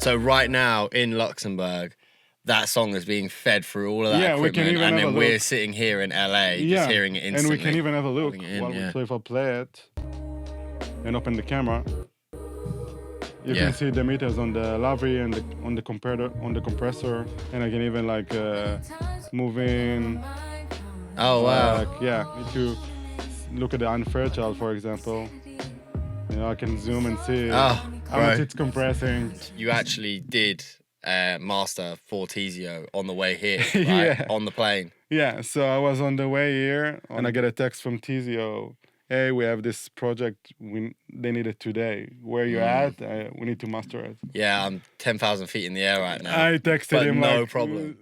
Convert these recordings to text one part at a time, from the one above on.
So right now in Luxembourg, that song is being fed through all of that Yeah, we can equipment, even and have then a we're look. sitting here in LA just hearing it instantly. And we can even have a look Putting it in, while yeah. so if I play it and open the camera, you Yeah. can see the meters on the lavry and on the compressor, and I can even like move in. Oh wow. Like, yeah, if you look at the unfertile, for example, you know, I can zoom and see Oh, how much it's compressing. You actually did master for Tizio on the way here, right? Yeah. On the plane. Yeah, so I was on the way here, and I get a text from Tizio. Hey, we have this project. They need it today. Where you at? We need to master it. Yeah, I'm 10,000 feet in the air right now. I texted but him no like, problem.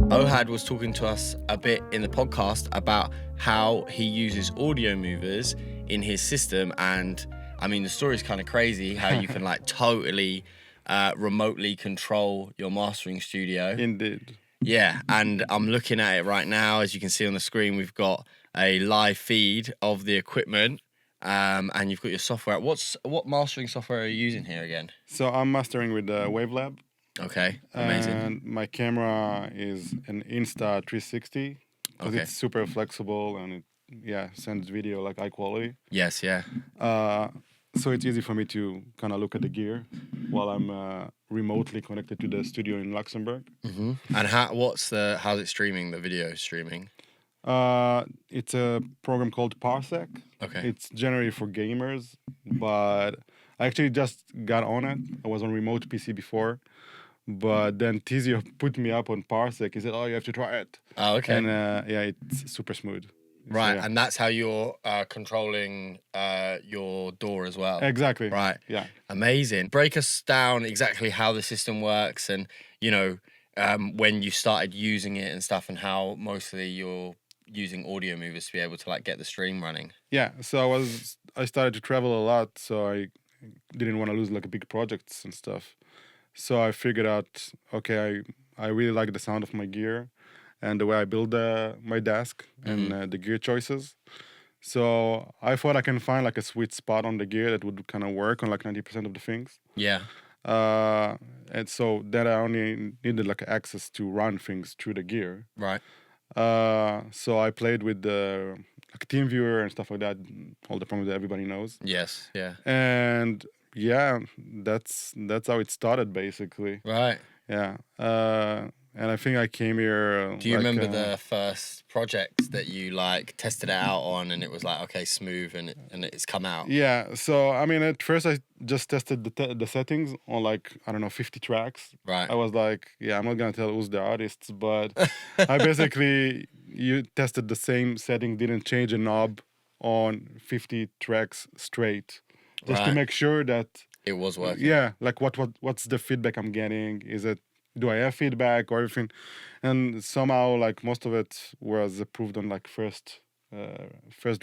Ohad was talking to us a bit in the podcast about how he uses Audiomovers in his system, and I mean the story's kind of crazy how you can like totally remotely control your mastering studio. Indeed. Yeah, and I'm looking at it right now. As you can see on the screen, we've got a live feed of the equipment, and you've got your software. What mastering software are you using here again? So I'm mastering with Wavelab. Okay, amazing. And my camera is an Insta360 because it's super flexible and it sends video like high quality. Yes, yeah. So it's easy for me to kind of look at the gear while I'm remotely connected to the studio in Luxembourg. Mm-hmm. And how's it streaming? The video streaming? It's a program called Parsec. Okay. It's generally for gamers, but I actually just got on it. I was on remote PC before. But then Tizio put me up on Parsec. He said, "Oh, you have to try it." Oh, okay. And it's super smooth. Right, So, yeah. and that's how you're controlling your DAW as well. Exactly. Right. Yeah. Amazing. Break us down exactly how the system works, and when you started using it and stuff, and how mostly you're using Audiomovers to be able to like get the stream running. Yeah. So I started to travel a lot, so I didn't want to lose like big projects and stuff. So I figured out, okay, I really like the sound of my gear and the way I build my desk and the gear choices. So I thought I can find like a sweet spot on the gear that would kind of work on like 90% of the things. Yeah. And so that I only needed like access to run things through the gear. Right. So I played with the like TeamViewer and stuff like that, all the programs that everybody knows. Yes, yeah. And yeah, that's how it started basically. Right. Yeah. And I think I came here. Do you remember the first project that you like tested it out on, and it was like, okay, smooth, and it's come out? Yeah. So I mean, at first I just tested the settings on like 50 tracks. Right. I was like, yeah, I'm not gonna tell who's the artists, but I basically tested the same setting, didn't change a knob on 50 tracks straight, just to make sure that it was working. Yeah, like what's the feedback I'm getting? Do I have feedback or everything? And somehow like most of it was approved on like first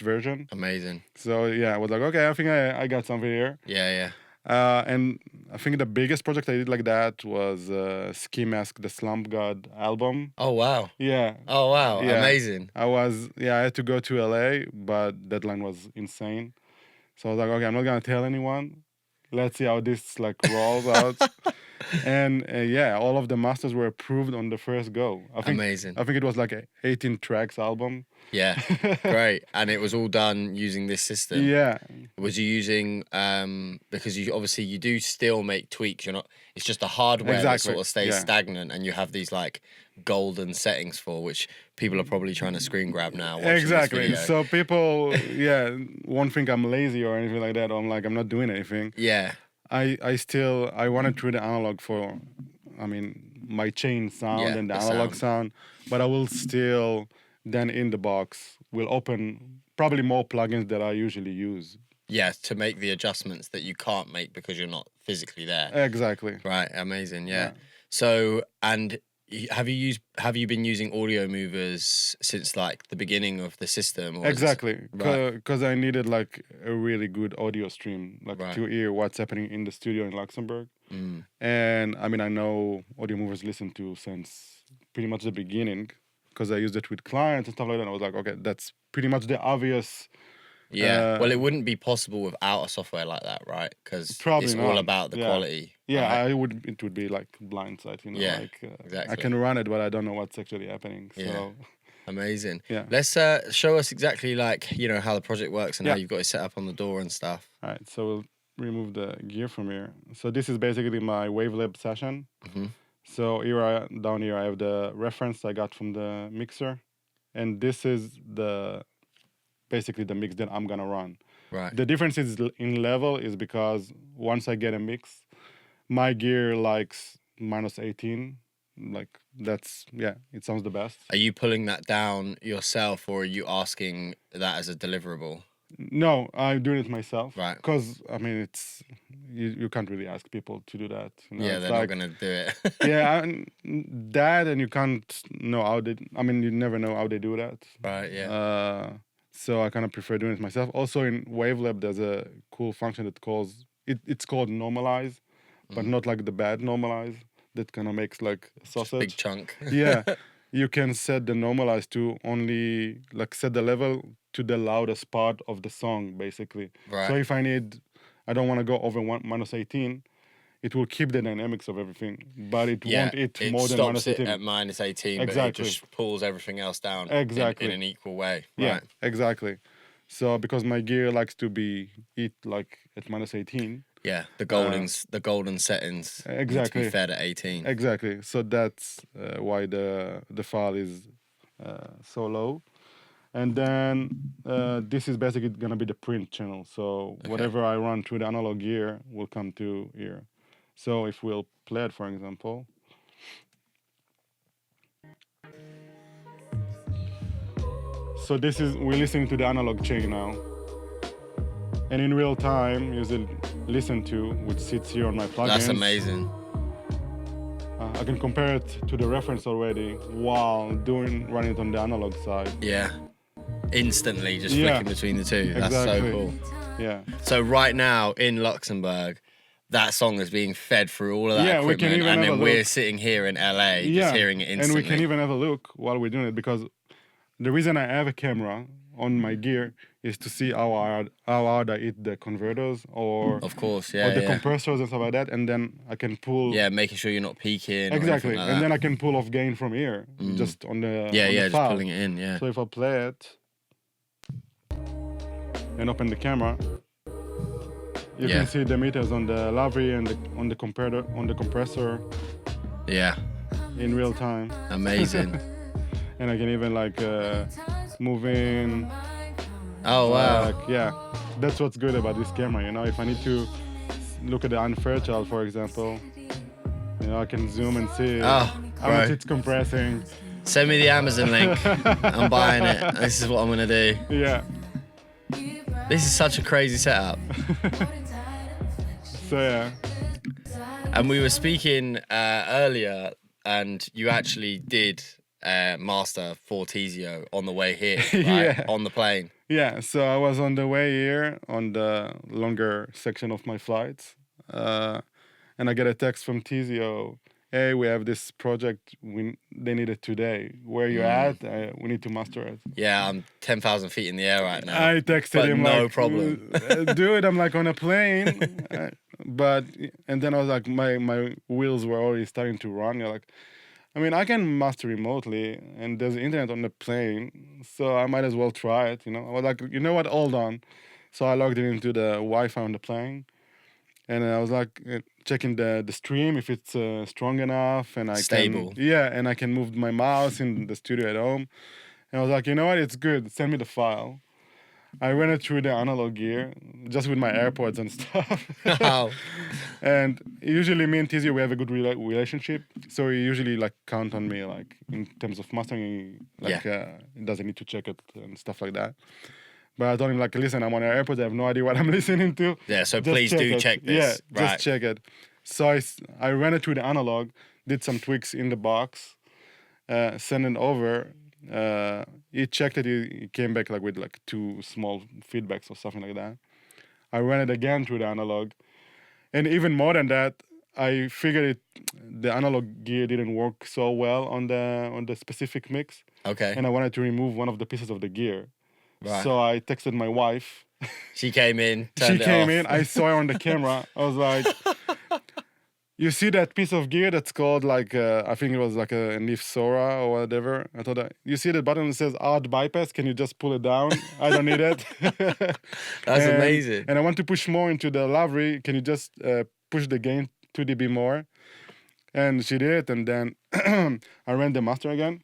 version. Amazing. So yeah, I was like, okay, I think I got something here. Yeah. And I think the biggest project I did like that was Ski Mask, the Slump God album. Oh wow. Yeah. Oh wow. Yeah. Amazing. I had to go to LA, but deadline was insane. So I was like, okay, I'm not gonna tell anyone. Let's see how this like rolls out. And all of the masters were approved on the first go. Amazing. I think it was like a 18 tracks album. Yeah, great. And it was all done using this system. Yeah. Was you using because you do still make tweaks. It's just the hardware that sort of stays stagnant, and you have these like golden settings for which people are probably trying to screen grab now. Exactly. So people won't think I'm lazy or anything like that. I'm like, I'm not doing anything. Yeah. I want to treat the analog for, my chain sound and the analog sound, but I will still then in the box will open probably more plugins that I usually use. Yeah, to make the adjustments that you can't make because you're not physically there. Exactly. Right. Amazing. Yeah. So, and have you been using Audiomovers since like the beginning of the system? Or exactly, because I needed like a really good audio stream, like to hear what's happening in the studio in Luxembourg. And I know Audiomovers listened to since pretty much the beginning, because I used it with clients and stuff like that. And I was like, okay, that's pretty much the obvious. Yeah. Well, it wouldn't be possible without a software like that, right? Because Probably it's all not. about the Yeah. quality. Yeah, right? it would be like blindside, you know, Yeah, like I exactly. can run it, but I don't know what's actually happening. Yeah. So Amazing. yeah. Let's show us exactly like, you know, how the project works and how Yeah. you've got it set up on the door and stuff. All right, so we'll remove the gear from here. So this is basically my Wavelab session. Mhm. So down here I have the reference I got from the mixer, and this is basically the mix that I'm gonna run. Right. The difference is in level is because once I get a mix, my gear likes -18. Like that's it sounds the best. Are you pulling that down yourself, or are you asking that as a deliverable? No, I'm doing it myself. Right. Because I mean, it's you can't really ask people to do that. You know? Yeah, It's they're not gonna do it. yeah, and you can't know how they. I mean, you never know how they do that. Right. Yeah. So I kind of prefer doing it myself. Also, in Wavelab, there's a cool function that calls it's called normalize, but not like the bad normalize that kind of makes like sausage. Big chunk. Yeah, you can set the normalize to only like set the level to the loudest part of the song, basically. Right. So if I don't want to go over -18. It will keep the dynamics of everything, but it won't it more than stops it -18. at -18, but Exactly. it just pulls everything else down Exactly. in an equal way. Yeah, Right. exactly. So because my gear likes to be like at -18. Yeah, the golden settings need to Exactly. be fed at 18. Exactly. So that's why the file is so low. And then this is basically gonna be the print channel. So whatever I run through the analog gear will come to here. So if we'll play it, for example. So we're listening to the analog chain now. And in real time, using LISTENTO, which sits here on my plugins. That's amazing. I can compare it to the reference already while running it on the analog side. Yeah. Instantly just flicking between the two. That's exactly. so cool. Yeah. So right now in Luxembourg, that song is being fed through all of that we equipment, can even and have then a we're look. sitting here in LA just hearing it instantly. And we can even have a look while we're doing it, because the reason I have a camera on my gear is to see how hard I hit the converters or of course, or the compressors and stuff like that, and then I can pull. Yeah, making sure you're not peaking. Exactly, like and that. then I can pull off gain from here, just on the just file. pulling it in. Yeah. So if I play it and open the camera, you can see the meters on the lavry and on the compressor. Yeah. In real time. Amazing. And I can even like move in. Oh wow. That's what's good about this camera. You know, if I need to look at the unfertile, for example, you know, I can zoom and see how much it's compressing. Send me the Amazon link. I'm buying it. This is what I'm gonna do. Yeah. This is such a crazy setup. So yeah. And we were speaking earlier, and you actually did master for Tizio on the way here, right? On the plane. Yeah, so I was on the way here on the longer section of my flights, and I get a text from Tizio. Hey, we have this project. They need it today. Where you at? We need to master it. Yeah, I'm 10,000 feet in the air right now. I texted him no like, problem. Dude, I'm like on a plane. And then I was like, my wheels were already starting to run. You're like, I mean, I can master remotely, and there's internet on the plane, so I might as well try it. You know, I was like, you know what? Hold on. So I logged it into the Wi-Fi on the plane. And I was like checking the stream if it's strong enough, and stable. And I can move my mouse in the studio at home. And I was like, you know what, it's good. Send me the file. I ran it through the analog gear, just with my AirPods and stuff. Wow. And usually me and Tizio, we have a good relationship, so he usually like count on me, like in terms of mastering, like he doesn't need to check it and stuff like that. But I told him, like, listen, I'm on AirPods. I have no idea what I'm listening to. Yeah, so please do check this. Yeah, just check it. So I ran it through the analog, did some tweaks in the box, sent it over. He checked it. He came back like with like 2 small feedbacks or something like that. I ran it again through the analog. And even more than that, I figured the analog gear didn't work so well on the specific mix. Okay. and I wanted to remove one of the pieces of the gear. Right. So I texted my wife. She came in, She turned it came off. in. I saw her on the camera. I was like, "You see that piece of gear that's called like I think it was like a NIF Sora or whatever." I thought, you see the button that says hard bypass? Can you just pull it down? I don't need it. That's amazing. And I want to push more into the library. Can you just push the gain 2 dB more? And she did it, and then I ran the master again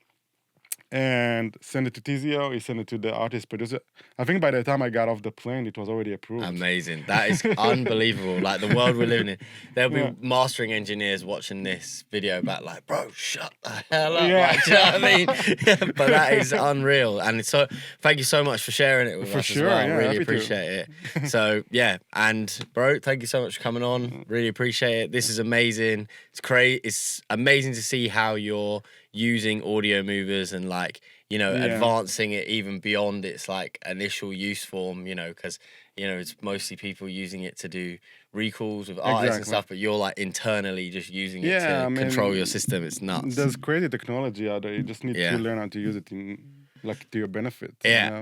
and sent it to Tizio. He sent it to the artist producer. I think by the time I got off the plane, it was already approved. Amazing. That is unbelievable. Like the world we're living in. There'll be mastering engineers watching this video back like, bro, shut the hell up. Yeah. Like, do you know what I mean? But that is unreal. And so thank you so much for sharing it with us sure, as well. yeah, Really happy to. appreciate it. So yeah, and bro, thank you so much for coming on. Really appreciate it. This is amazing. It's great. It's amazing to see how you're using Audiomovers and like, you know, advancing it even beyond its like initial use form, you know, because, you know, it's mostly people using it to do recalls with artists and stuff, but you're like internally just using it to control your system. It's nuts. There's crazy technology out there. You just need to learn how to use it in like to your benefit. Yeah,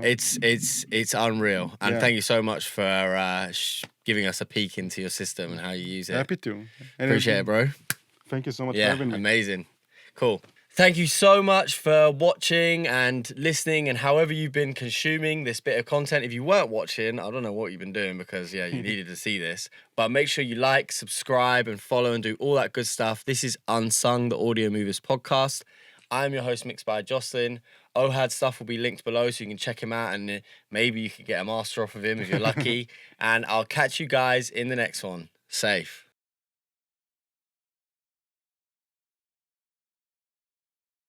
you know? it's unreal. And thank you so much for giving us a peek into your system and how you use it. Happy to. Appreciate it, bro. Thank you so much for having me. Amazing. Cool. Thank you so much for watching and listening and however you've been consuming this bit of content. If you weren't watching, I don't know what you've been doing because, you needed to see this. But make sure you like, subscribe, and follow and do all that good stuff. This is Unsung, the Audiomovers podcast. I'm your host, mixed by Jocelyn. Ohad stuff will be linked below so you can check him out and maybe you could get a master off of him if you're lucky. And I'll catch you guys in the next one. Safe.